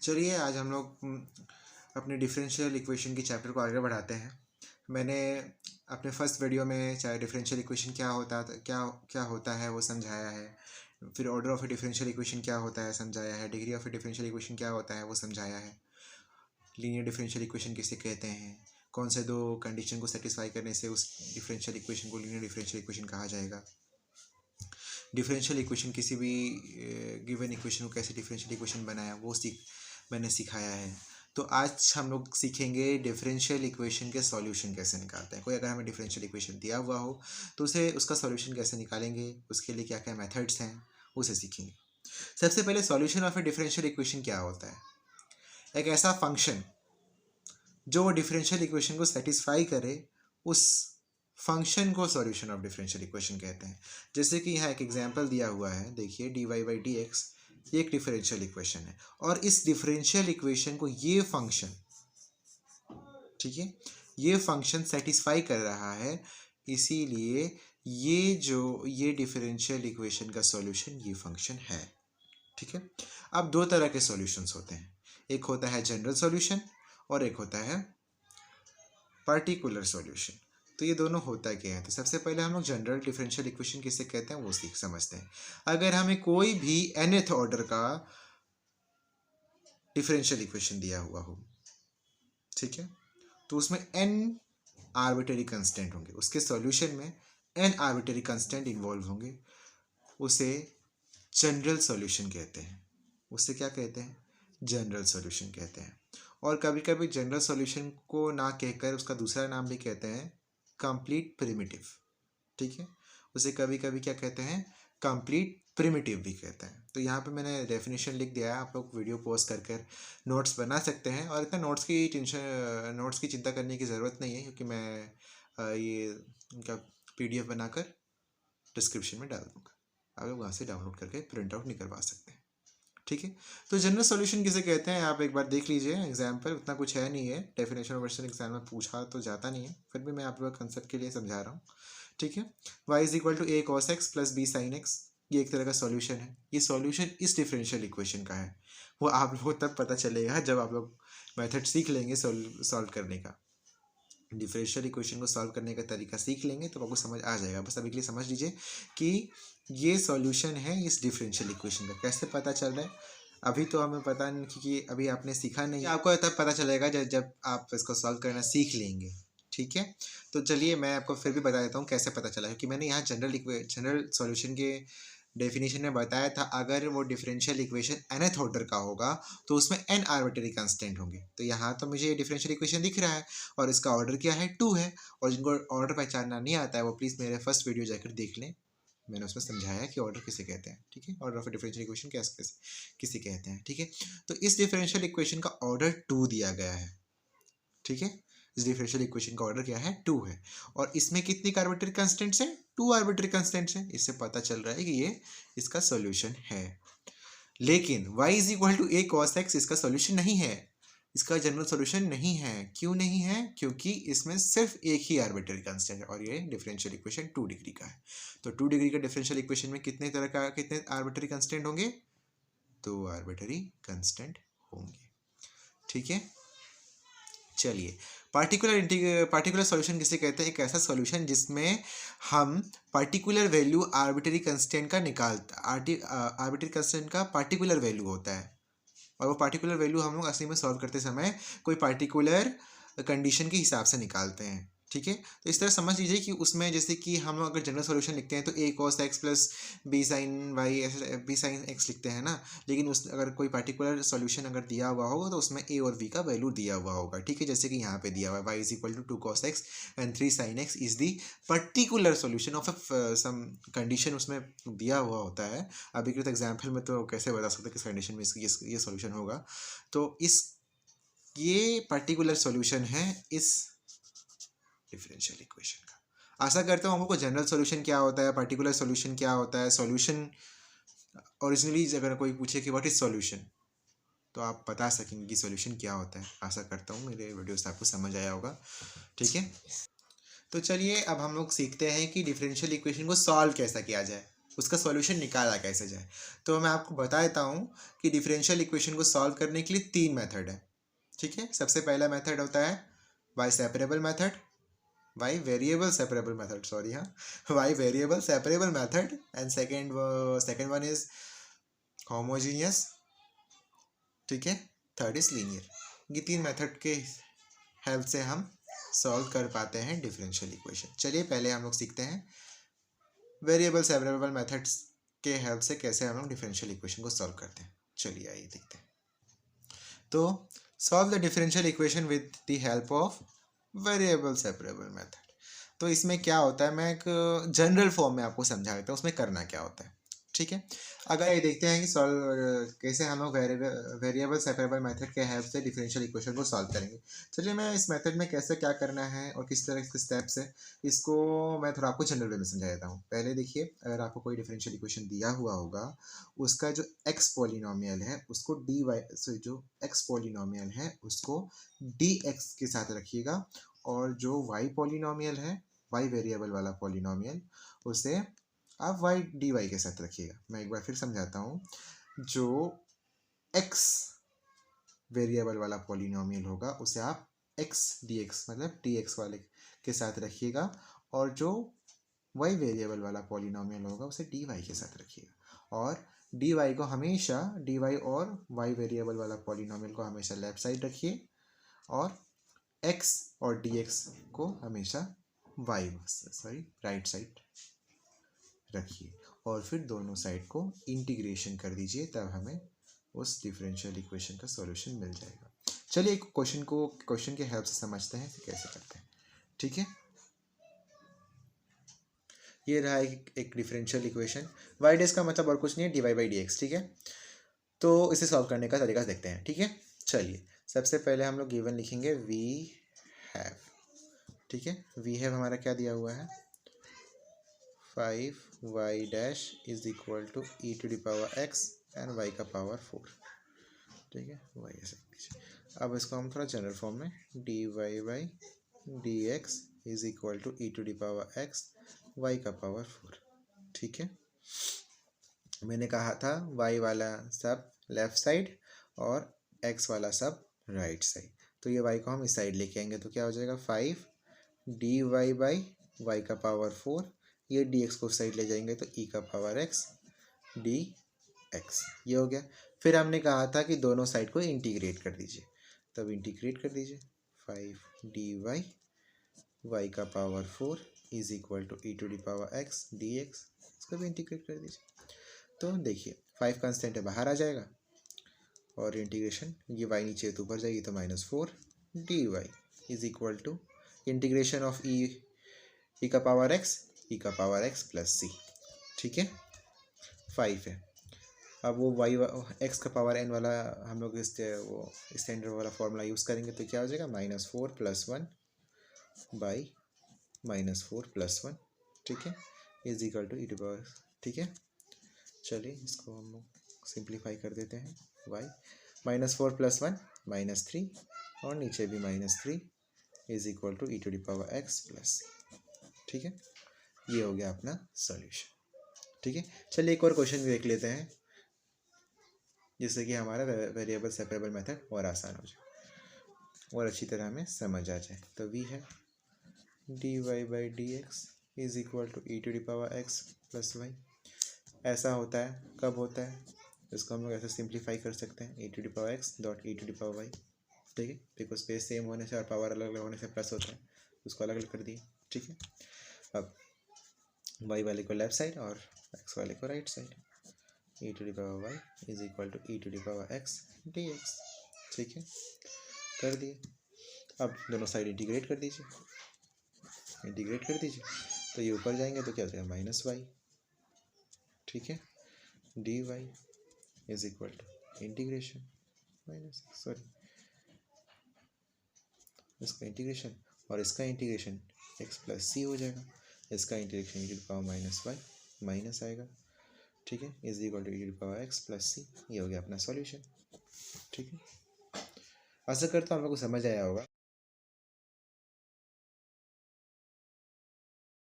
चलिए आज हम लोग अपने डिफरेंशियल इक्वेशन की चैप्टर को आगे बढ़ाते हैं। मैंने अपने फर्स्ट वीडियो में चाहे डिफरेंशियल इक्वेशन क्या होता है वो समझाया है, फिर order of A differential equation क्या होता है समझाया है, degree of A differential equation क्या होता है वो समझाया है, लीनियर डिफरेंशियल इक्वेशन किसे कहते हैं, कौन से दो कंडीशन को सेटिस्फाई करने से उस डिफरेंशियल इक्वेशन को लीनियर डिफरेंशियल इक्वेशन कहा जाएगा, डिफरेंशियल इक्वेशन किसी भी गिवन इक्वेशन को कैसे डिफरेंशियल इक्वेशन बनाया वो मैंने सिखाया है। तो आज हम लोग सीखेंगे डिफरेंशियल इक्वेशन के सॉल्यूशन कैसे निकालते हैं। कोई अगर हमें डिफरेंशियल इक्वेशन दिया हुआ हो तो उसे उसका सॉल्यूशन कैसे निकालेंगे, उसके लिए क्या क्या मेथड्स हैं उसे सीखेंगे। सबसे पहले solution of A differential equation क्या होता है। एक ऐसा फंक्शन जो डिफरेंशियल इक्वेशन को सेटिस्फाई करे, उस फंक्शन को सॉल्यूशन ऑफ डिफरेंशियल इक्वेशन कहते हैं। जैसे कि यहाँ एक एग्जांपल दिया हुआ है, देखिए dy/dx ये एक डिफरेंशियल इक्वेशन है और इस डिफरेंशियल इक्वेशन को ये फंक्शन, ठीक है, ये फंक्शन सेटिस्फाई कर रहा है, इसीलिए ये डिफरेंशियल इक्वेशन का सॉल्यूशन ये फंक्शन है। ठीक है। अब दो तरह के सॉल्यूशंस होते हैं, एक होता है जनरल सॉल्यूशन और एक होता है पर्टिकुलर सॉल्यूशन। तो ये दोनों होता क्या है। तो सबसे पहले हम लोग जनरल डिफरेंशियल इक्वेशन किसे कहते हैं वो समझते हैं। अगर हमें कोई भी nth ऑर्डर का डिफरेंशियल इक्वेशन दिया हुआ हो, ठीक है, तो उसमें n आर्बिट्ररी कांस्टेंट होंगे, उसके सॉल्यूशन में n आर्बिट्ररी कांस्टेंट इन्वॉल्व होंगे, उसे जनरल सॉल्यूशन कहते हैं। उसे क्या कहते हैं, जनरल सॉल्यूशन कहते हैं। और कभी कभी जनरल सॉल्यूशन को ना कहकर उसका दूसरा नाम भी कहते हैं कंप्लीट प्रिमिटिव। ठीक है, उसे कभी कभी क्या कहते हैं, कंप्लीट प्रिमिटिव भी कहते हैं। तो यहाँ पे मैंने डेफिनेशन लिख दिया है, आप लोग वीडियो पॉज कर नोट्स बना सकते हैं। और इतना नोट्स की चिंता करने की ज़रूरत नहीं है, क्योंकि मैं ये उनका PDF बनाकर डिस्क्रिप्शन में डाल दूँगा, आप लोग वहाँ से डाउनलोड करके प्रिंट आउट निकलवा सकते हैं। ठीक है। तो जनरल सॉल्यूशन किसे कहते हैं आप एक बार देख लीजिए एग्जाम्पल, उतना कुछ है नहीं है, डेफिनेशन और वर्शन एग्जाम में पूछा तो जाता नहीं है, फिर भी मैं आप लोग कंसेप्ट के लिए समझा रहा हूँ। ठीक है। y = a cos x + b sin x, ये एक तरह का सॉल्यूशन है। ये सॉल्यूशन इस डिफरेंशियल इक्वेशन का है, वो आप लोगों को तब पता चलेगा जब आप लोग मेथड सीख लेंगे सॉल्व करने का। डिफरेंशियल इक्वेशन को सॉल्व करने का तरीका सीख लेंगे तो आपको समझ आ जाएगा। बस अभी के लिए समझ लीजिए कि ये सॉल्यूशन है इस डिफरेंशियल इक्वेशन का। कैसे पता चल रहा है, अभी तो हमें पता नहीं, क्योंकि अभी आपने सीखा नहीं, आपको तब पता चलेगा जब आप इसको सॉल्व करना सीख लेंगे। ठीक है। तो चलिए मैं आपको फिर भी बता देता हूँ कैसे पता चला, क्योंकि मैंने यहाँ जनरल सॉल्यूशन के डेफिनेशन में बताया था, अगर वो डिफरेंशियल इक्वेशन nth ऑर्डर का होगा तो उसमें n आर्बिट्ररी कांस्टेंट होंगे। तो यहाँ तो मुझे ये डिफरेंशियल इक्वेशन दिख रहा है और इसका ऑर्डर क्या है, 2 है। और जिनको ऑर्डर पहचानना नहीं आता है वो प्लीज़ मेरे फर्स्ट वीडियो जाकर देख लें, मैंने उसमें समझाया कि ऑर्डर किसे कहते हैं। ठीक है, ऑर्डर ऑफ डिफरेंशियल इक्वेशन किसे कहते हैं। ठीक है, तो इस डिफरेंशियल इक्वेशन का ऑर्डर 2 दिया गया है। ठीक है, इस डिफरेंशियल इक्वेशन का ऑर्डर क्या है, 2 है। और इसमें कितनी आर्बिट्ररी कांस्टेंट्स हैं, 2 आर्बिट्ररी कांस्टेंट्स हैं। इससे पता चल रहा है कि ये इसका सॉल्यूशन है। लेकिन y = a cos x इसका सॉल्यूशन नहीं है, इसका जनरल सॉल्यूशन नहीं है। क्यों नहीं है, क्योंकि इसमें सिर्फ एक ही आर्बिट्ररी कांस्टेंट है और ये डिफरेंशियल इक्वेशन 2 डिग्री का है। तो 2 डिग्री का डिफरेंशियल इक्वेशन में कितने आर्बिट्ररी कांस्टेंट होंगे, 2 आर्बिट्ररी कांस्टेंट होंगे। ठीक है। चलिए पार्टिकुलर सॉल्यूशन किसे कहते हैं, एक ऐसा सॉल्यूशन जिसमें हम पर्टिकुलर वैल्यू आर्बिट्ररी कांस्टेंट का आर्बिट्ररी कांस्टेंट का पर्टिकुलर वैल्यू होता है, और वो पर्टिकुलर वैल्यू हम लोग असली में सॉल्व करते समय कोई पर्टिकुलर कंडीशन के हिसाब से निकालते हैं। ठीक है, तो इस तरह समझ लीजिए कि उसमें जैसे कि हम लोग अगर जनरल सॉल्यूशन लिखते हैं तो a cos x + b sin x लिखते हैं ना, लेकिन उस अगर कोई पर्टिकुलर सॉल्यूशन अगर दिया हुआ होगा तो उसमें a और b का वैल्यू दिया हुआ होगा। ठीक है, जैसे कि यहाँ पे दिया हुआ है y = 2 cos x and 3 sin x is the particular solution of some condition उसमें दिया हुआ होता है। अभी के एग्जाम्पल में तो कैसे बता सकते किस कंडीशन में ये सॉल्यूशन होगा। तो ये पर्टिकुलर सॉल्यूशन है इस डिफरेंशियल इक्वेशन का। आशा करता हूँ आपको जनरल सॉल्यूशन क्या होता है, पर्टिकुलर सॉल्यूशन क्या होता है, सॉल्यूशन ओरिजिनली अगर कोई पूछे कि व्हाट इज सॉल्यूशन तो आप बता सकेंगे कि सॉल्यूशन क्या होता है। आशा करता हूँ मेरे वीडियो से आपको समझ आया होगा। ठीक है, तो चलिए अब हम लोग सीखते हैं कि डिफरेंशियल इक्वेशन को सॉल्व कैसा किया जाए। उसका सॉल्यूशन निकाला कैसे जाए। तो मैं आपको बता देता हूँ कि डिफरेंशियल इक्वेशन को सॉल्व करने के लिए 3 मेथड है, ठीक है। सबसे पहला मेथड होता है y separable method, y variable separable method, sorry, हाँ, y variable separable method, and second one is homogeneous, ठीक है। Third is linear. ये 3 मेथड के हेल्प से हम सॉल्व कर पाते हैं डिफरेंशियल इक्वेशन। चलिए पहले हम लोग सीखते हैं वेरिएबल सेपरेबल मेथड्स के हेल्प से कैसे हम लोग डिफरेंशियल इक्वेशन को सॉल्व करते हैं। चलिए आइए देखते हैं। तो solve the differential equation with the help of variable separable method. तो इसमें क्या होता है, मैं एक जनरल फॉर्म में आपको समझा देता हूँ उसमें करना क्या होता है, ठीक है। अगर ये देखते हैं कि सॉल्व कैसे हम लोग वेरिएबल सेपरेबल मेथड के हेल्प से डिफरेंशियल इक्वेशन को सॉल्व करेंगे। चलिए मैं इस मेथड में कैसे क्या करना है और किस तरह के स्टेप्स है, इसको मैं थोड़ा आपको जनरल वे में समझा देता हूँ। पहले देखिए, अगर आपको कोई डिफरेंशियल इक्वेशन दिया हुआ होगा, उसका जो एक्स पॉलिनोमियल है उसको डी वाई, जो एक्स पॉलिनोमियल है उसको डी एक्स के साथ रखिएगा, और जो वाई पॉलिनोमियल है, वाई वेरिएबल वाला पॉलिनोमियल, उसे आप वाई डी वाई के साथ रखिएगा। मैं एक बार फिर समझाता हूँ। जो एक्स वेरिएबल वाला पॉलिनोमियल होगा उसे आप एक्स डी एक्स मतलब डी एक्स वाले के साथ रखिएगा, और जो वाई वेरिएबल वाला पॉलिनोमियल होगा उसे डी वाई के साथ रखिएगा। और डी वाई को हमेशा, डी वाई और वाई वेरिएबल वाला पॉलिनोमियल को हमेशा लेफ्ट साइड रखिए, और एक्स और डी एक्स को हमेशा राइट साइड रखिए, और फिर दोनों साइड को इंटीग्रेशन कर दीजिए, तब हमें उस डिफरेंशियल इक्वेशन का सॉल्यूशन मिल जाएगा। चलिए एक क्वेश्चन के हेल्प से समझते हैं कि कैसे करते हैं, ठीक है। ये रहा एक डिफरेंशियल इक्वेशन। वाई डेस का मतलब और कुछ नहीं है, d y by d x, ठीक है। तो इसे सॉल्व करने का तरीका देखते हैं, ठीक है। चलिए सबसे पहले हम लोग गिवन लिखेंगे वी हैव, ठीक है। वी हैव हमारा क्या दिया हुआ है, 5y dash is equal to e to the power x and y का पावर 4, ठीक है। y ऐसे लीजिए। अब इसको हम थोड़ा जनरल फॉर्म में dy by d x is equal to e to the power x y का पावर 4, ठीक है। मैंने कहा था y वाला सब लेफ्ट साइड और x वाला सब राइट साइड, तो ये y को हम इस साइड लेके आएंगे, तो क्या हो जाएगा 5 dy बाई y का पावर 4, ये डी एक्स को साइड ले जाएंगे तो ई का पावर एक्स डी एक्स, ये हो गया। फिर हमने कहा था कि दोनों साइड को इंटीग्रेट कर दीजिए, तब इंटीग्रेट कर दीजिए 5 डी वाई वाई का power 4 is equal to e to the power x d x, इसको भी इंटीग्रेट कर दीजिए। तो देखिए 5 कांस्टेंट है, बाहर आ जाएगा, और इंटीग्रेशन ये वाई नीचे तो ऊपर जाएगी, तो -4 d y is equal to integration of e का पावर एक्स ई का पावर एक्स प्लस सी, ठीक है। 5 है, अब वो वाई एक्स का पावर एन वाला हम लोग वो स्टैंडर्ड वाला फॉर्मूला यूज़ करेंगे, तो क्या हो जाएगा -4 + 1 बाई -4 + 1, ठीक है, is equal to e to power, ठीक है। चलिए इसको हम लोग सिंप्लीफाई कर देते हैं। वाई -4 + 1 -3, और नीचे भी -3 is equal to e to the power x plus c, ठीक है। ये हो गया अपना सॉल्यूशन, ठीक है। चलिए एक और क्वेश्चन भी देख लेते हैं, जिससे कि हमारा वेरिएबल सेपरेबल मेथड और आसान हो जाए और अच्छी तरह हमें समझ आ जाए। तो वी है d y by d x is equal to e to the power x plus y. ऐसा होता है, कब होता है, इसको हम लोग ऐसे सिंप्लीफाई कर सकते हैं, e to the power x dot e to the power y, ठीक है। देखो स्पेस सेम होने से और पावर अलग अलग होने से प्लस होता है, उसको अलग अलग कर दिए, ठीक है। अब वाई वाले को लेफ्ट साइड और एक्स वाले को right side, e to the power y is equal to e to the power x d x, ठीक है, कर दिए। अब दोनों साइड इंटीग्रेट कर दीजिए, तो ये ऊपर जाएंगे तो क्या हो जाएगा -y, ठीक है, d y is equal to integration इसका इंटीग्रेशन और इसका इंटीग्रेशन x प्लस सी हो जाएगा, इसका integration e to the power -y minus आएगा, ठीक है, is equal to e to the power x plus c. ये हो गया अपना सॉल्यूशन, ठीक है। आशा करता हूँ आपको समझ आया होगा।